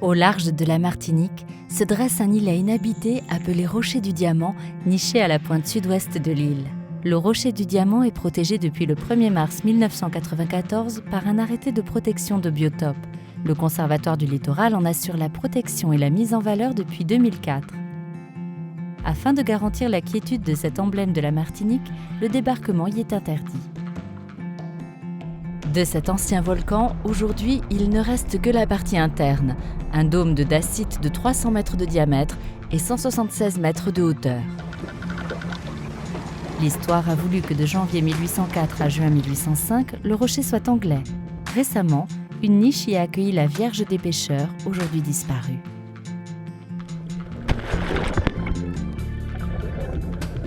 Au large de la Martinique se dresse un îlet inhabité appelé Rocher du Diamant, niché à la pointe sud-ouest de l'île. Le Rocher du Diamant est protégé depuis le 1er mars 1994 par un arrêté de protection de biotope. Le Conservatoire du littoral en assure la protection et la mise en valeur depuis 2004. Afin de garantir la quiétude de cet emblème de la Martinique, le débarquement y est interdit. De cet ancien volcan, aujourd'hui, il ne reste que la partie interne, un dôme de dacite de 300 mètres de diamètre et 176 mètres de hauteur. L'histoire a voulu que de janvier 1804 à juin 1805, le rocher soit anglais. Récemment, une niche y a accueilli la Vierge des pêcheurs, aujourd'hui disparue.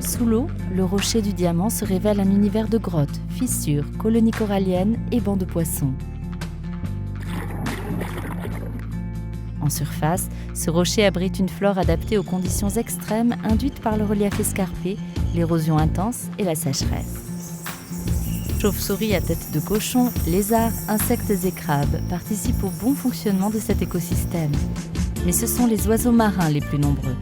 Sous l'eau, le Rocher du Diamant se révèle un univers de grottes, fissures, colonies coralliennes et bancs de poissons. En surface, ce rocher abrite une flore adaptée aux conditions extrêmes induites par le relief escarpé, l'érosion intense et la sécheresse. Chauves-souris à tête de cochon, lézards, insectes et crabes participent au bon fonctionnement de cet écosystème. Mais ce sont les oiseaux marins les plus nombreux.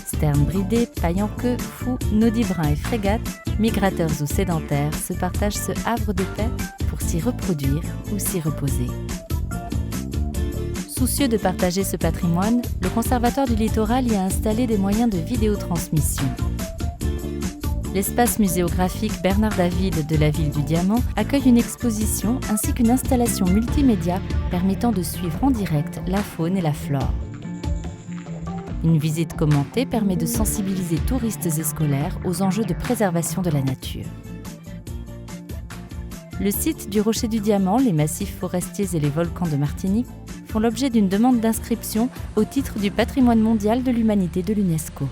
Sternes bridés, pailles-en-queue, fous, nudibrancs et frégates, migrateurs ou sédentaires, se partagent ce havre de paix pour s'y reproduire ou s'y reposer. Soucieux de partager ce patrimoine, le Conservatoire du littoral y a installé des moyens de vidéotransmission. L'espace muséographique Bernard David de la ville du Diamant accueille une exposition ainsi qu'une installation multimédia permettant de suivre en direct la faune et la flore. Une visite commentée permet de sensibiliser touristes et scolaires aux enjeux de préservation de la nature. Le site du Rocher du Diamant, les massifs forestiers et les volcans de Martinique font l'objet d'une demande d'inscription au titre du patrimoine mondial de l'humanité de l'UNESCO.